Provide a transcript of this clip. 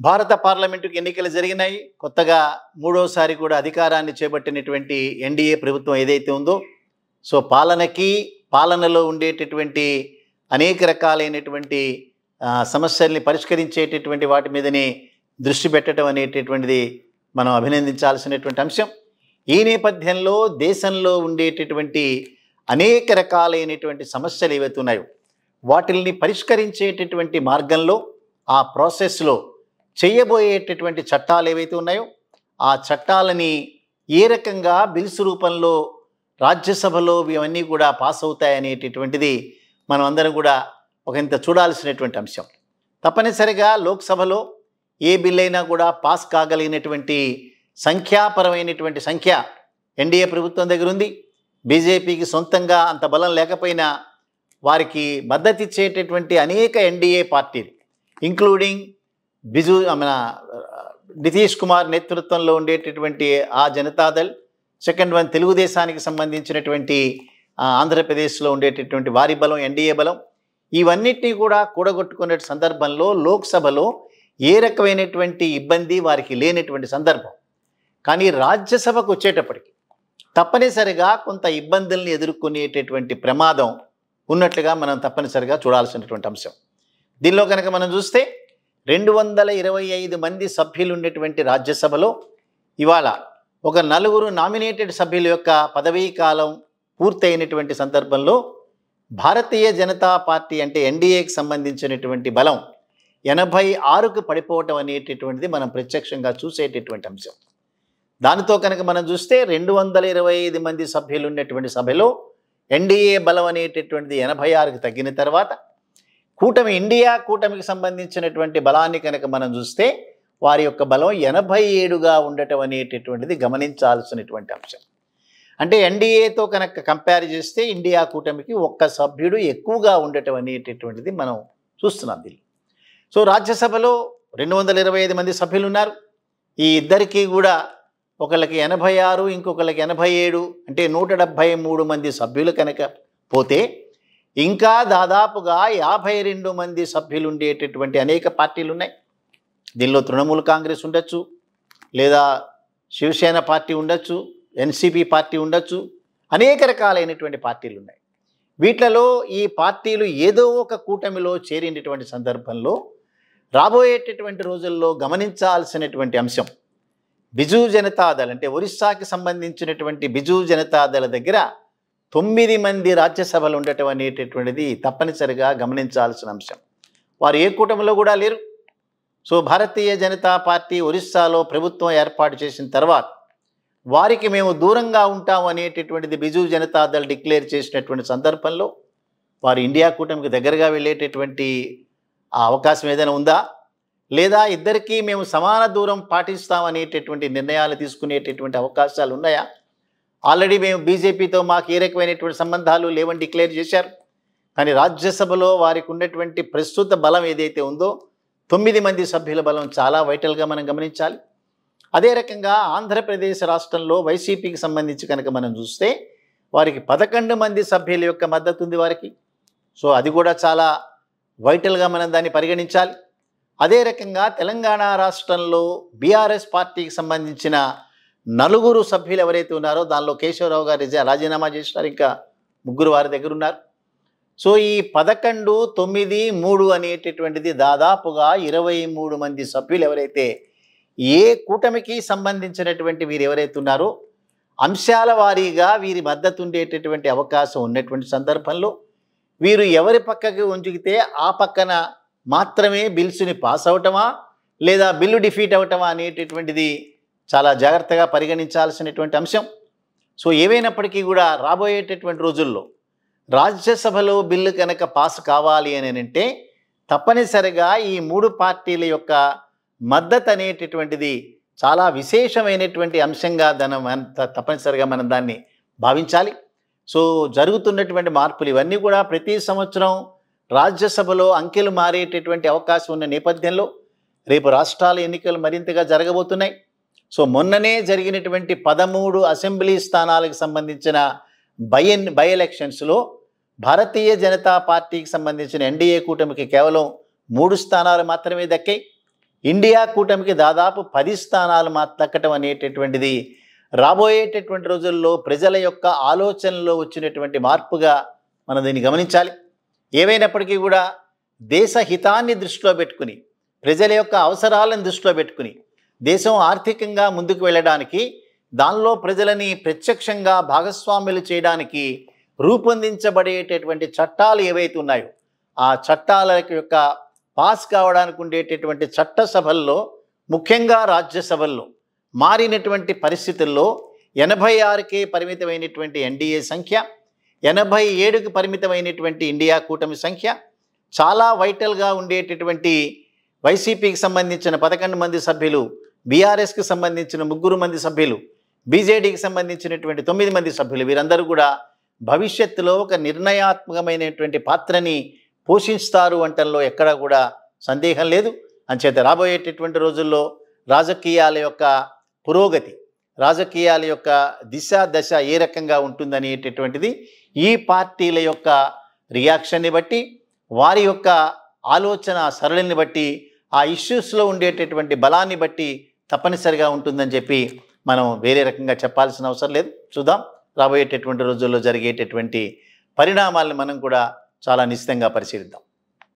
భారత పార్లమెంటుకి ఎన్నికలు జరిగినాయి. కొత్తగా మూడోసారి కూడా అధికారాన్ని చేపట్టినటువంటి ఎన్డీఏ ప్రభుత్వం ఏదైతే ఉందో, సో పాలనలో ఉండేటటువంటి అనేక రకాలైనటువంటి సమస్యల్ని పరిష్కరించేటటువంటి వాటి మీదనే దృష్టి పెట్టడం అనేటటువంటిది మనం అభినందించాల్సినటువంటి అంశం. ఈ నేపథ్యంలో దేశంలో ఉండేటటువంటి అనేక రకాలైనటువంటి సమస్యలు ఏవైతే ఉన్నాయో వాటిల్ని పరిష్కరించేటటువంటి మార్గంలో ఆ ప్రాసెస్లో చేయబోయేటటువంటి చట్టాలు ఏవైతే ఉన్నాయో ఆ చట్టాలని ఏ రకంగా బిల్స్ రూపంలో రాజ్యసభలో ఇవన్నీ కూడా పాస్ అవుతాయనేటటువంటిది మనం అందరం కూడా ఒకంత చూడాల్సినటువంటి అంశం. తప్పనిసరిగా లోక్సభలో ఏ బిల్ అయినా కూడా పాస్ కాగలిగినటువంటి సంఖ్యాపరమైనటువంటి సంఖ్య ఎన్డీఏ ప్రభుత్వం దగ్గర ఉంది. బీజేపీకి సొంతంగా అంత బలం లేకపోయినా వారికి మద్దతు ఇచ్చేటటువంటి అనేక ఎన్డీఏ పార్టీలు ఇంక్లూడింగ్ నితీష్ కుమార్ నేతృత్వంలో ఉండేటటువంటి ఆ జనతాదళ్, సెకండ్ వన్ తెలుగుదేశానికి సంబంధించినటువంటి ఆంధ్రప్రదేశ్లో ఉండేటటువంటి వారి బలం, ఎన్డీఏ బలం, ఇవన్నిటినీ కూడా కూడగొట్టుకునే సందర్భంలో లోక్సభలో ఏ రకమైనటువంటి ఇబ్బంది వారికి లేనటువంటి సందర్భం. కానీ రాజ్యసభకు వచ్చేటప్పటికి తప్పనిసరిగా కొంత ఇబ్బందుల్ని ఎదుర్కొనేటటువంటి ప్రమాదం ఉన్నట్లుగా మనం తప్పనిసరిగా చూడాల్సినటువంటి అంశం. దీనిలో కనుక మనం చూస్తే 225 మంది సభ్యులు ఉండేటువంటి రాజ్యసభలో ఇవాళ ఒక 4 నామినేటెడ్ సభ్యుల యొక్క పదవీ కాలం పూర్తయినటువంటి సందర్భంలో భారతీయ జనతా పార్టీ అంటే ఎన్డీఏకి సంబంధించినటువంటి బలం 86కు పడిపోవటం అనేటటువంటిది మనం ప్రత్యక్షంగా చూసేటటువంటి అంశం. దానితో కనుక మనం చూస్తే 225 మంది సభ్యులు ఉన్నటువంటి సభలో ఎన్డీఏ బలం అనేటటువంటిది 86కు తగ్గిన తర్వాత ఇండియా కూటమికి సంబంధించినటువంటి బలాన్ని కనుక మనం చూస్తే వారి యొక్క బలం 87గా ఉండటం అనేటటువంటిది గమనించాల్సినటువంటి అంశం. అంటే ఎన్డీఏతో కనుక కంపేర్ చేస్తే ఇండియా కూటమికి ఒక్క సభ్యుడు ఎక్కువగా ఉండటం అనేటటువంటిది మనం చూస్తున్నాం దీన్ని. సో రాజ్యసభలో 225 మంది సభ్యులు ఉన్నారు. ఈ ఇద్దరికి కూడా ఒకళ్ళకి 86, ఇంకొకళ్ళకి 87, అంటే 173 మంది సభ్యులు కనుక పోతే ఇంకా దాదాపుగా 52 మంది సభ్యులు ఉండేటటువంటి అనేక పార్టీలు ఉన్నాయి. దీనిలో తృణమూల్ కాంగ్రెస్ ఉండొచ్చు, లేదా శివసేన పార్టీ ఉండొచ్చు, ఎన్సీపీ పార్టీ ఉండొచ్చు, అనేక రకాలైనటువంటి పార్టీలు ఉన్నాయి. వీటిలో ఈ పార్టీలు ఏదో ఒక కూటమిలో చేరినటువంటి సందర్భంలో రాబోయేటటువంటి రోజుల్లో గమనించాల్సినటువంటి అంశం బిజు జనతాదళ్ అంటే ఒరిస్సాకి సంబంధించినటువంటి బిజు జనతాదళ్ దగ్గర 9 మంది రాజ్యసభలు ఉండటం అనేటటువంటిది తప్పనిసరిగా గమనించాల్సిన అంశం. వారు ఏ కూటమిలో కూడా లేరు. సో భారతీయ జనతా పార్టీ ఒరిస్సాలో ప్రభుత్వం ఏర్పాటు చేసిన తర్వాత వారికి మేము దూరంగా ఉంటాం అనేటటువంటిది బిజు జనతాదళ్ డిక్లేర్ చేసినటువంటి సందర్భంలో వారు ఇండియా కూటమికి దగ్గరగా వెళ్ళేటటువంటి అవకాశం ఏదైనా ఉందా, లేదా ఇద్దరికీ మేము సమాన దూరం పాటిస్తాం అనేటటువంటి నిర్ణయాలు తీసుకునేటటువంటి అవకాశాలు ఉన్నాయా? ఆల్రెడీ మేము బీజేపీతో మాకు ఏ రకమైనటువంటి సంబంధాలు లేవని డిక్లేర్ చేశారు. కానీ రాజ్యసభలో వారికి ఉన్నటువంటి ప్రస్తుత బలం ఏదైతే ఉందో 9 మంది సభ్యుల బలం చాలా వైటల్గా మనం గమనించాలి. అదే రకంగా ఆంధ్రప్రదేశ్ రాష్ట్రంలో వైసీపీకి సంబంధించి కనుక మనం చూస్తే వారికి 11 మంది సభ్యుల యొక్క మద్దతు ఉంది వారికి. సో అది కూడా చాలా వైటల్గా మనం దాన్ని పరిగణించాలి. అదే రకంగా తెలంగాణ రాష్ట్రంలో బీఆర్ఎస్ పార్టీకి సంబంధించిన 4 సభ్యులు ఎవరైతే ఉన్నారో దానిలో కేశవరావు గారు రాజీనామా చేసినారు, ఇంకా 3 వారి దగ్గర ఉన్నారు. సో ఈ 11, 9, 3 అనేటటువంటిది దాదాపుగా 23 మంది సభ్యులు ఎవరైతే ఏ కూటమికి సంబంధించినటువంటి వీరు ఎవరైతే ఉన్నారో అంశాల వారీగా వీరి మద్దతు ఉండేటటువంటి అవకాశం ఉన్నటువంటి సందర్భంలో వీరు ఎవరి పక్కకి ఉంచితే ఆ పక్కన మాత్రమే బిల్స్ని పాస్ అవటమా లేదా బిల్లు డిఫీట్ అవటమా అనేటటువంటిది చాలా జాగ్రత్తగా పరిగణించాల్సినటువంటి అంశం. సో ఏవైనప్పటికీ కూడా రాబోయేటటువంటి రోజుల్లో రాజ్యసభలో బిల్లు కనుక పాస్ కావాలి అని అంటే తప్పనిసరిగా ఈ 3 పార్టీల యొక్క మద్దతు అనేటటువంటిది చాలా విశేషమైనటువంటి అంశంగా తప్పనిసరిగా మనం దాన్ని భావించాలి. సో జరుగుతున్నటువంటి మార్పులు ఇవన్నీ కూడా ప్రతి సంవత్సరం రాజ్యసభలో అంకెలు మారేటటువంటి అవకాశం ఉన్న నేపథ్యంలో రేపు రాష్ట్రాల ఎన్నికలు మరింతగా జరగబోతున్నాయి. సో మొన్ననే జరిగినటువంటి 13 అసెంబ్లీ స్థానాలకు సంబంధించిన బై ఎలక్షన్స్లో భారతీయ జనతా పార్టీకి సంబంధించిన ఎన్డీఏ కూటమికి కేవలం 3 స్థానాలు మాత్రమే దక్కాయి. ఇండియా కూటమికి దాదాపు 10 స్థానాలు దక్కటం అనేటటువంటిది రాబోయేటటువంటి రోజుల్లో ప్రజల యొక్క ఆలోచనలో వచ్చినటువంటి మార్పుగా మనం దీన్ని గమనించాలి. ఏవైనప్పటికీ కూడా దేశ హితాన్ని దృష్టిలో పెట్టుకుని, ప్రజల యొక్క అవసరాలను దృష్టిలో పెట్టుకుని, దేశం ఆర్థికంగా ముందుకు వెళ్ళడానికి, దానిలో ప్రజలని ప్రత్యక్షంగా భాగస్వాములు చేయడానికి రూపొందించబడేటటువంటి చట్టాలు ఏవైతే ఉన్నాయో ఆ చట్టాల యొక్క పాస్ కావడానికి ఉండేటటువంటి చట్టసభల్లో, ముఖ్యంగా రాజ్యసభల్లో మారినటువంటి పరిస్థితుల్లో 86కే పరిమితమైనటువంటి ఎన్డీఏ సంఖ్య, 87కి పరిమితమైనటువంటి ఇండియా కూటమి సంఖ్య, చాలా వైటల్గా ఉండేటటువంటి వైసీపీకి సంబంధించిన 11 మంది సభ్యులు, బీఆర్ఎస్కి సంబంధించిన 3 మంది సభ్యులు, బీజేడీకి సంబంధించినటువంటి 9 మంది సభ్యులు, వీరందరూ కూడా భవిష్యత్తులో ఒక నిర్ణయాత్మకమైనటువంటి పాత్రని పోషిస్తారు అంటంలో ఎక్కడా కూడా సందేహం లేదు. అంచేత రాబోయేటటువంటి రోజుల్లో రాజకీయాల యొక్క పురోగతి, రాజకీయాల యొక్క దశ ఏ రకంగా ఉంటుందనేటటువంటిది ఈ పార్టీల యొక్క రియాక్షన్ని బట్టి, వారి యొక్క ఆలోచన సరళిని బట్టి, ఆ ఇష్యూస్లో ఉండేటటువంటి బలాన్ని బట్టి తప్పనిసరిగా ఉంటుందని చెప్పి మనం వేరే రకంగా చెప్పాల్సిన అవసరం లేదు. చూద్దాం, రాబోయేటటువంటి రోజుల్లో జరిగేటటువంటి పరిణామాలను మనం కూడా చాలా నిశ్చితంగా పరిశీలిద్దాం.